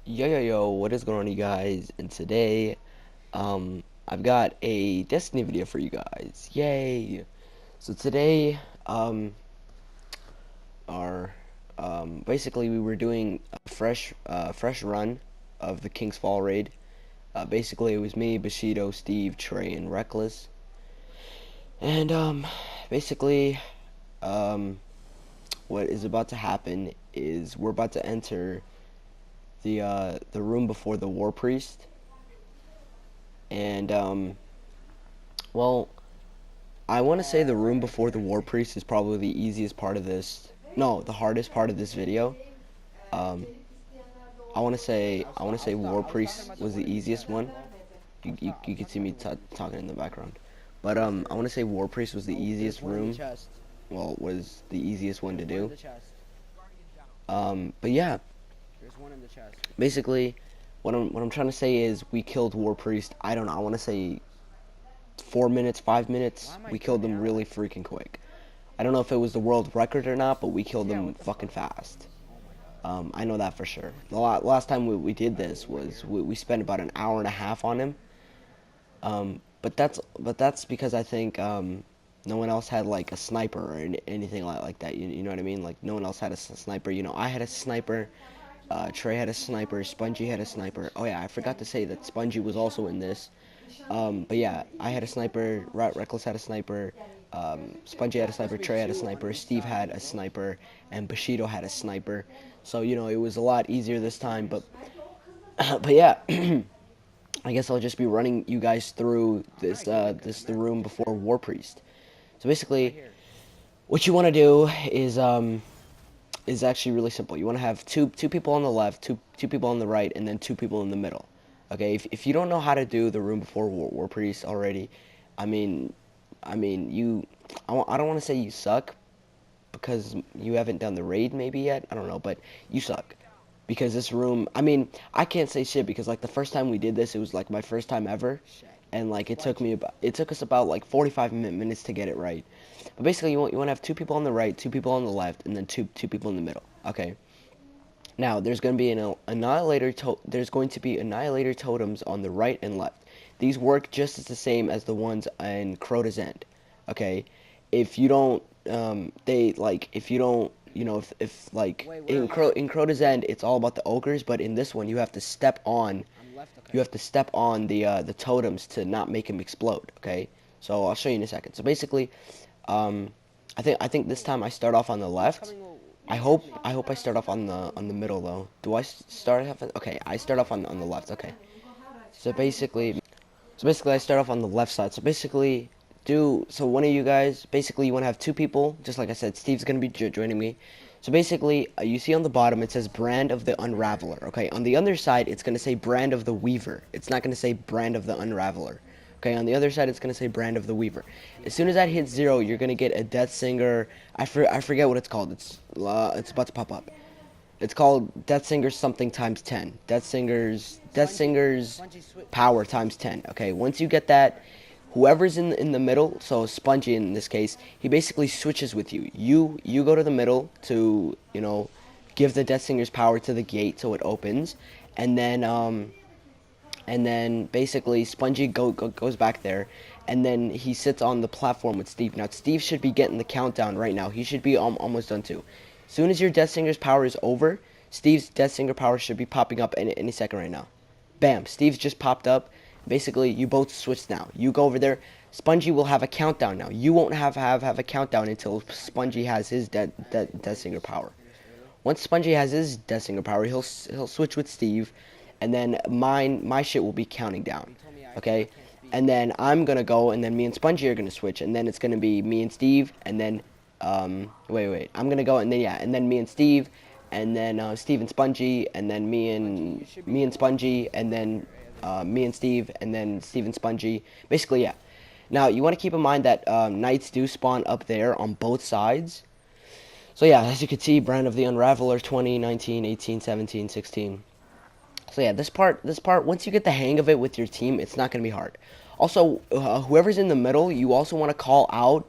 Yo, what is going on, you guys? And today, I've got a Destiny video for you guys. Yay! So today, our, basically we were doing a fresh run of the King's Fall raid. Basically it was me, Bushido, Steve, Trey, and Reckless. And, basically, um, what is about to happen is we're about to enter the room before the Warpriest. And, well, I want to say the room before the Warpriest is probably the easiest part of this. No, the hardest part of this video. Um, I want to say Warpriest was the easiest one. You can see me talking in the background, but I want to say Warpriest was the easiest room. Well, was the easiest one to do. But yeah, basically, what I'm trying to say is we killed Warpriest. I don't know. I want to say 4 minutes, 5 minutes. We killed them really freaking quick. I don't know if it was the world record or not, but we killed them fucking fast. I know that for sure. The last time we did this was we spent about an hour and a half on him. But that's because I think no one else had like a sniper or anything like that. You know what I mean? Like no one else had a sniper. You know, I had a sniper. Trey had a sniper. Spongy had a sniper. Oh yeah, I forgot to say that Spongy was also in this. But yeah, I had a sniper. Reckless had a sniper. Spongy had a sniper. Trey had a sniper. Steve had a sniper, and Bushido had a sniper. So you know it was a lot easier this time. But but yeah, I guess I'll just be running you guys through the room before Warpriest. So basically, what you want to do is actually really simple. You want to have two people on the left, two people on the right, and then two people in the middle. Okay, if you don't know how to do the room before Warpriest already, I mean, I don't want to say you suck because you haven't done the raid maybe yet. I don't know, but you suck because this room. I mean, I can't say shit because like the first time we did this, it was like my first time ever, and like it took us about like 45 minutes to get it right. But basically, you want to have two people on the right, two people on the left, and then two people in the middle. Okay. Now there's going to be an annihilator. There's going to be annihilator totems on the right and left. These work just as the same as the ones in Crota's End. Okay, if you don't, they like if you don't, you know, if like in Crota's End, it's all about the ogres, but in this one, you have to step on. You have to step on the totems to not make them explode. Okay, so I'll show you in a second. So basically, um, I think this time I start off on the left. I hope I start off on the middle though. Do I start off? Okay, I start off on the left. Okay. So basically I start off on the left side. So basically so one of you guys basically you want to have two people. Just like I said, Steve's gonna be joining me. So basically, you see on the bottom it says Brand of the Unraveler. Okay, on the other side it's gonna say Brand of the Weaver. It's not gonna say Brand of the Unraveler. Okay, on the other side it's gonna say Brand of the Weaver. As soon as that hits 0, you're gonna get a Death Singer. I forget what it's called. It's about to pop up. It's called Death Singer's something times 10. Death Singer's power times 10. Okay, once you get that, whoever's in the middle, so Spongy in this case, he basically switches with you. You go to the middle to, you know, give the Death Singer's power to the gate so it opens, and then basically Spongy goes back there, and then he sits on the platform with Steve. Now Steve should be getting the countdown right now. He should be almost done too. As soon as your Death Singer's power is over, Steve's Death Singer power should be popping up any second right now. Bam, Steve's just popped up. Basically, you both switch now. You go over there. Spongy will have a countdown now. You won't have a countdown until Spongy has his Death Singer power. Once Spongy has his Death Singer power, he'll switch with Steve, and then my shit will be counting down. Okay, and then I'm gonna go, and then me and Spongy are gonna switch, and then it's gonna be me and Steve, and then wait, I'm gonna go, and then yeah, and then me and Steve, and then Steve and Spongy, and then me and Spongy, and then me and Steve, and then Steve and Spongy. Basically, yeah. Now you want to keep in mind that knights do spawn up there on both sides. So yeah, as you can see, Brand of the Unraveler 20, 19, 18, 17, 16. So yeah, this part, once you get the hang of it with your team, it's not going to be hard. Also, whoever's in the middle, you also want to call out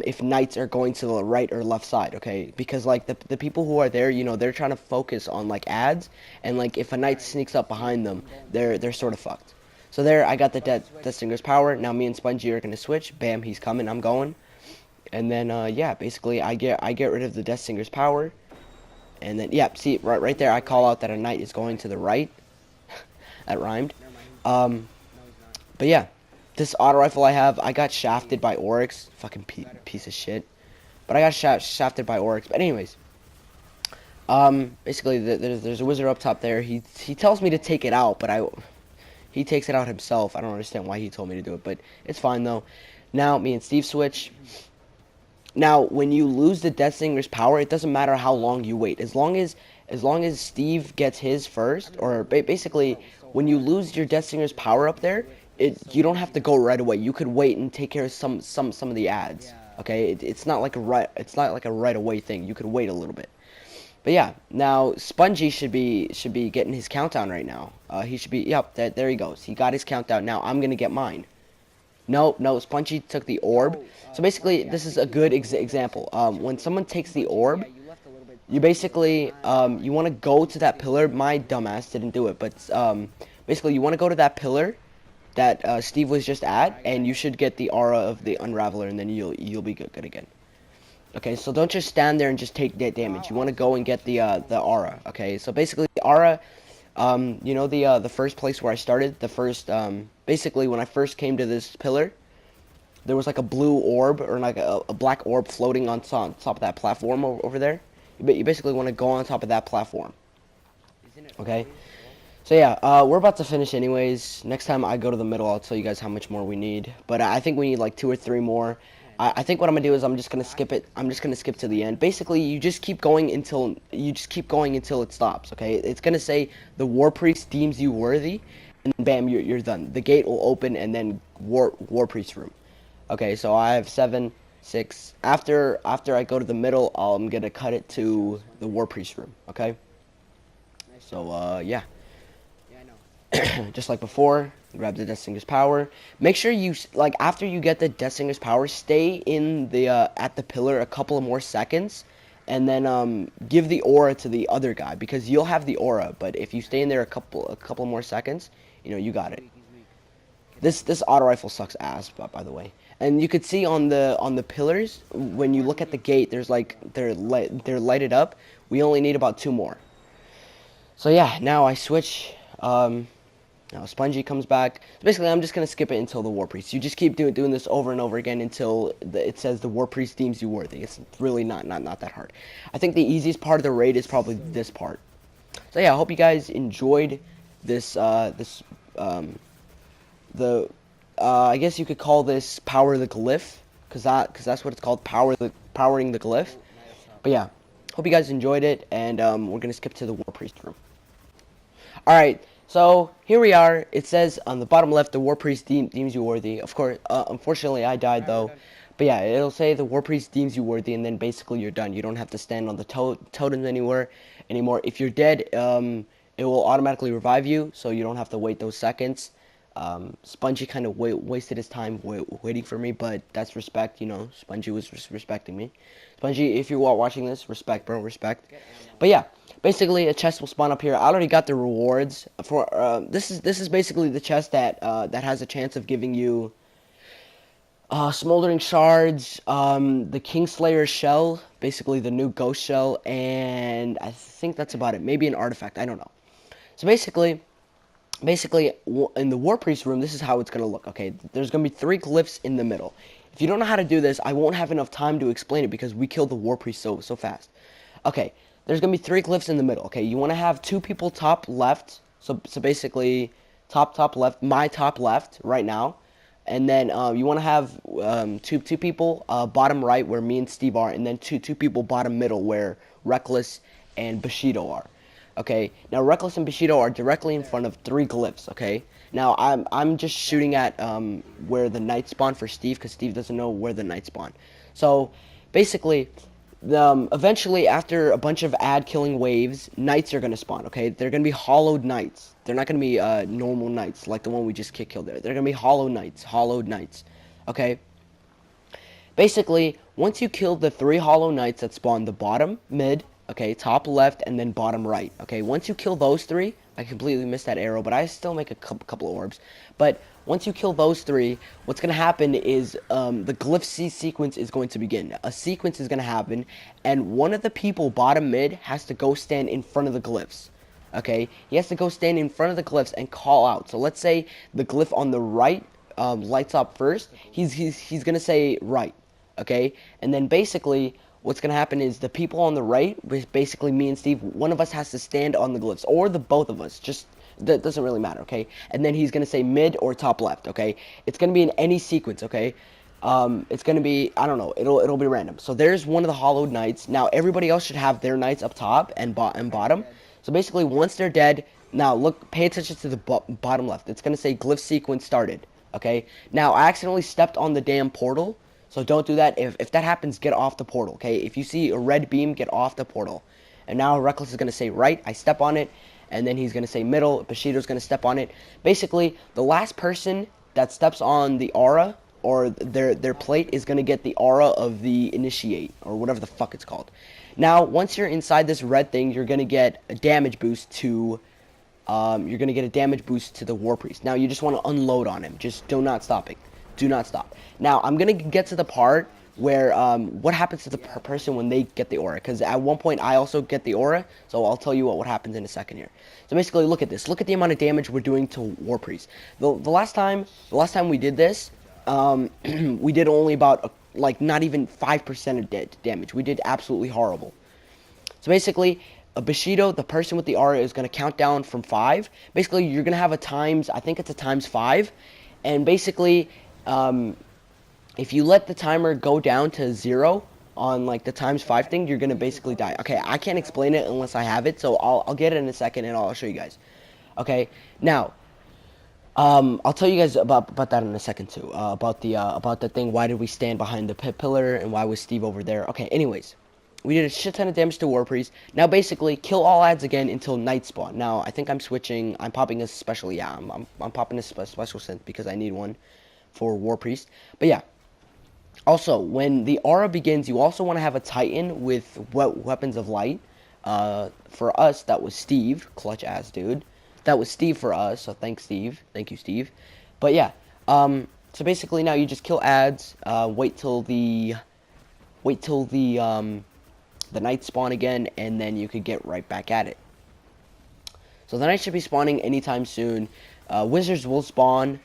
if knights are going to the right or left side, okay? Because like the people who are there, you know, they're trying to focus on like ads, and like if a knight sneaks up behind them, they're sort of fucked. So there, I got the Death Stinger's power. Now me and Spongy are gonna switch. Bam, he's coming. I'm going. And then yeah, basically I get rid of the Death Stinger's power. And then yeah, see right there, I call out that a knight is going to the right. That rhymed. Um, but yeah, this auto rifle I have, I got shafted by Oryx. Fucking piece of shit. But I got shafted by Oryx. But anyways, basically there's a wizard up top there. He tells me to take it out, but he takes it out himself. I don't understand why he told me to do it, but it's fine though. Now me and Steve switch. Now when you lose the Death Singer's power, it doesn't matter how long you wait. As long as Steve gets his first, or basically when you lose your Death Singer's power up there, you don't have to go right away. You could wait and take care of some of the ads. Okay, it's not like a right away thing. You could wait a little bit. But yeah, now Spongy should be getting his countdown right now. He should be, yep, there he goes. He got his countdown. Now I'm gonna get mine. No, Spongy took the orb. So basically, this is a good example. When someone takes the orb, you basically you want to go to that pillar. My dumbass didn't do it, but basically you want to go to that pillar that Steve was just at, and you should get the aura of the Unraveler, and then you'll be good again. Okay, so don't just stand there and just take that damage. You want to go and get the aura. Okay, so basically the aura, you know the first place where I started, the first basically when I first came to this pillar, there was like a blue orb or like a black orb floating on top of that platform over there. You basically want to go on top of that platform. Okay. So yeah, we're about to finish anyways. Next time I go to the middle, I'll tell you guys how much more we need. But I think we need like 2 or 3 more. I think what I'm gonna do is I'm just gonna skip it. I'm just gonna skip to the end. Basically, you just keep going until it stops. Okay, it's gonna say the Warpriest deems you worthy, and bam, you're done. The gate will open, and then Warpriest room. Okay, so I have 7, 6. After I go to the middle, I'm gonna cut it to the Warpriest room. Okay. So yeah. Just like before, grab the Death Singer's power. Make sure you, like, after you get the Death Singer's power, stay in the at the pillar a couple of more seconds, and then give the aura to the other guy, because you'll have the aura, but if you stay in there a couple more seconds, you know, you got it. This auto rifle sucks ass, by the way. And you could see on the pillars, when you look at the gate, there's like they're lighted up. We only need about 2 more. So yeah, now I switch. Now Spongy comes back. Basically, I'm just gonna skip it until the Warpriest. You just keep doing this over and over again until it says the Warpriest deems you worthy. It's really not that hard. I think the easiest part of the raid is probably this part. So yeah, I hope you guys enjoyed this. I guess you could call this power the glyph, cause that's what it's called, powering the glyph. But yeah, hope you guys enjoyed it, and we're gonna skip to the Warpriest room. All right. So here we are. It says on the bottom left, the Warpriest deems you worthy. Of course, unfortunately, I died though. But yeah, it'll say the Warpriest deems you worthy, and then basically you're done. You don't have to stand on the totems anymore. If you're dead, it will automatically revive you, so you don't have to wait those seconds. Spongy kind of wasted his time waiting for me, but that's respect, you know. Spongy was respecting me. Spongy, if you're watching this, respect, bro, respect. But yeah. Basically, a chest will spawn up here. I already got the rewards for. This is basically the chest that has a chance of giving you smoldering shards, the Kingslayer shell, basically the new ghost shell, and I think that's about it. Maybe an artifact. I don't know. So basically, in the Warpriest room, this is how it's gonna look. Okay, there's gonna be 3 glyphs in the middle. If you don't know how to do this, I won't have enough time to explain it because we killed the Warpriest so fast. Okay. There's going to be 3 glyphs in the middle, okay? You want to have 2 people top left, so basically top left, my top left right now, and then you want to have two people bottom right where me and Steve are, and then two people bottom middle where Reckless and Bushido are, okay? Now Reckless and Bushido are directly in front of 3 glyphs, okay? Now I'm just shooting at where the knights spawn for Steve, because Steve doesn't know where the knights spawn. So basically, eventually, after a bunch of ad-killing waves, knights are going to spawn, okay? They're going to be hollowed knights. They're not going to be normal knights, like the one we just killed there. They're going to be hollowed knights, okay? Basically, once you kill the 3 Hollow Knights that spawn the bottom, mid, okay, top left, and then bottom right, okay, once you kill those 3, I completely missed that arrow, but I still make a couple of orbs, but once you kill those 3, what's going to happen is the glyph C sequence is going to begin. A sequence is going to happen, and one of the people bottom mid has to go stand in front of the glyphs. Okay, he has to go stand in front of the glyphs and call out. So let's say the glyph on the right lights up first. He's gonna say right. Okay, and then basically what's gonna happen is the people on the right, basically me and Steve, one of us has to stand on the glyphs, or the both of us. Just that doesn't really matter. Okay, and then he's gonna say mid or top left. Okay, it's gonna be in any sequence. Okay. It's gonna be, I don't know, it'll be random. So there's one of the hollowed knights. Now everybody else should have their knights up top and bottom. So basically, once they're dead, now look, pay attention to the bottom left. It's gonna say glyph sequence started. Okay. Now I accidentally stepped on the damn portal, so don't do that. If that happens, get off the portal. Okay. If you see a red beam, get off the portal. And now Reckless is gonna say right. I step on it, and then he's gonna say middle. Bushido's gonna step on it. Basically, the last person that steps on the aura or their plate is gonna get the aura of the initiate or whatever the fuck it's called. Now, once you're inside this red thing, you're gonna get a damage boost to the Warpriest. Now, you just want to unload on him. Just do not stop it. Do not stop. Now, I'm gonna get to the part where what happens to the person when they get the aura. Because at one point, I also get the aura, so I'll tell you what happens in a second here. So basically, look at this. Look at the amount of damage we're doing to Warpriest. The last time we did this, we did only about like not even 5% of damage. We did absolutely horrible. So basically, a Bushido, the person with the aura, is going to count down from 5. Basically, you're going to have a times, I think it's a times 5. And basically, if you let the timer go down to 0 on like the times 5 thing, you're going to basically die. Okay, I can't explain it unless I have it, so I'll get it in a second and I'll show you guys. Okay, now, I'll tell you guys about that in a second too. About the thing. Why did we stand behind the pit pillar and why was Steve over there? Okay. Anyways, we did a shit ton of damage to Warpriest. Now basically, kill all ads again until night spawn. Now I think I'm switching. I'm popping a special. Yeah, I'm popping a special synth because I need one for Warpriest. But yeah. Also, when the aura begins, you also want to have a Titan with weapons of light. For us, that was Steve, clutch ass dude. That was Steve for us, so thanks Steve. Thank you, Steve. But yeah, so basically now you just kill ads, wait till the night spawn again, and then you could get right back at it. So the night should be spawning anytime soon. Wizards will spawn.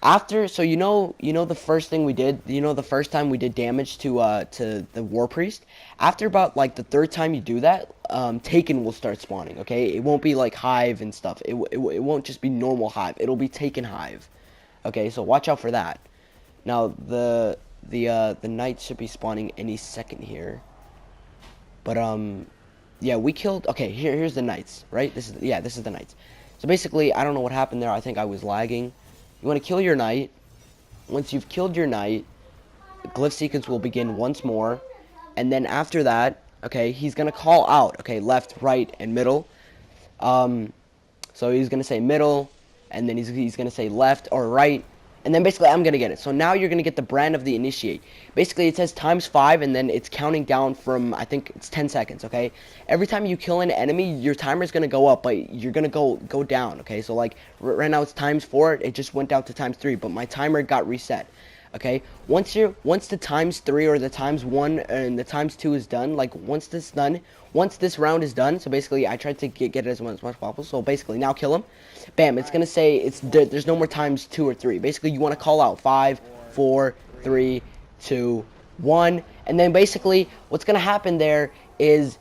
After, so you know the first thing we did, the first time we did damage to the Warpriest, after about like the 3rd time you do that, Taken will start spawning, okay? It won't be like Hive and stuff. It won't just be normal Hive. It'll be Taken Hive. Okay, so watch out for that. Now the Knights should be spawning any second here. But yeah, we killed, okay, here's the Knights, right? This is the Knights. So basically, I don't know what happened there. I think I was lagging. You want to kill your knight. Once you've killed your knight, the glyph sequence will begin once more. And then after that, okay, he's going to call out, okay, left, right, and middle. So he's going to say middle, and then he's going to say left or right. And then basically I'm going to get it. So now you're going to get the brand of the initiate. Basically it says times 5 and then it's counting down from, I think it's 10 seconds, okay? Every time you kill an enemy, your timer is going to go up, but you're going to go down, okay? So like right now it's times 4, it just went down to times 3, but my timer got reset. Okay, once the times 3 or the times 1 and the times 2 is done, like once this round is done, so basically I tried to get it as much as possible. So basically now kill him, bam, it's gonna say there's no more times 2 or 3. Basically you want to call out 5, 4, 3, 2, 1, and then basically what's gonna happen there is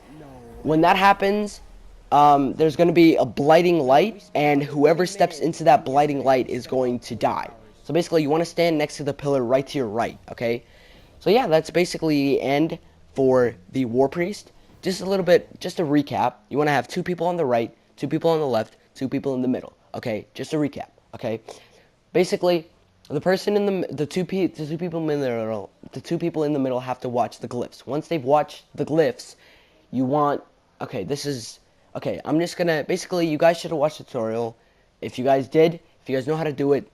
when that happens, there's gonna be a blighting light, and whoever steps into that blighting light is going to die. So basically, you want to stand next to the pillar right to your right, okay? So yeah, that's basically the end for the Warpriest. Just a little bit, just a recap. You want to have 2 people on the right, 2 people on the left, 2 people in the middle, okay? Just a recap, okay? Basically, the two people in the middle have to watch the glyphs. Once they've watched the glyphs, you want, okay, I'm just gonna, basically, you guys should have watched the tutorial. If you guys did, if you guys know how to do it,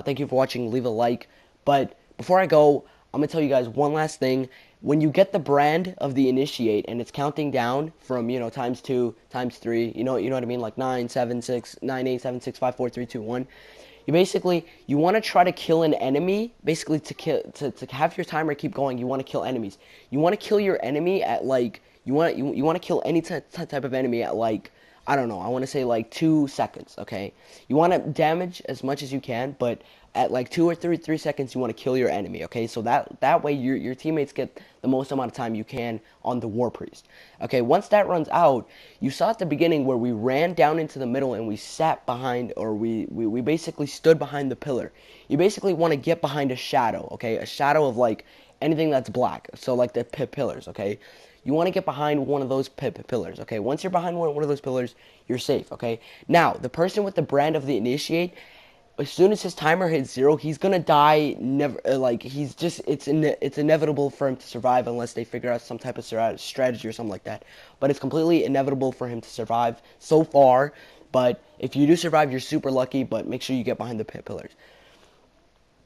thank you for watching. Leave a like. But before I go, I'm gonna tell you guys one last thing. When you get the brand of the initiate and it's counting down from, times 2, times 3, you know what I mean, like 9, 7, 6, 9, 8, 7, 6, 5, 4, 3, 2, 1. You want to try to kill an enemy, basically to have your timer keep going. You want to kill enemies. You want to kill your enemy at like you want to kill any type of enemy at like, I don't know, I want to say like 2 seconds, okay? You want to damage as much as you can, but at like 2 or 3 seconds you want to kill your enemy, okay? So that way your teammates get the most amount of time you can on the Warpriest. Okay, once that runs out, you saw at the beginning where we ran down into the middle and we sat behind, or we basically stood behind the pillar. You basically want to get behind a shadow, okay? A shadow of like anything that's black. So like the pillars, okay? You want to get behind one of those pillars, okay? Once you're behind one of those pillars, you're safe, okay? Now, the person with the brand of the initiate, as soon as his timer hits 0, he's gonna die. Never, like he's just it's inevitable for him to survive unless they figure out some type of strategy or something like that. But it's completely inevitable for him to survive so far. But if you do survive, you're super lucky. But make sure you get behind the pillars.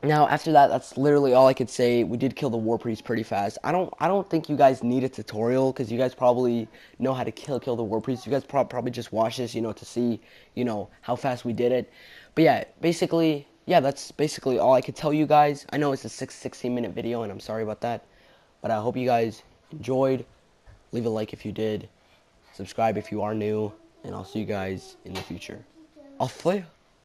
Now, after that, that's literally all I could say. We did kill the Warpriest pretty fast. I don't think you guys need a tutorial because you guys probably know how to kill the Warpriest. You guys probably just watch this, to see, how fast we did it. But yeah, basically, yeah, that's basically all I could tell you guys. I know it's a 16-minute video, and I'm sorry about that. But I hope you guys enjoyed. Leave a like if you did. Subscribe if you are new, and I'll see you guys in the future. Auf Wiedersehen.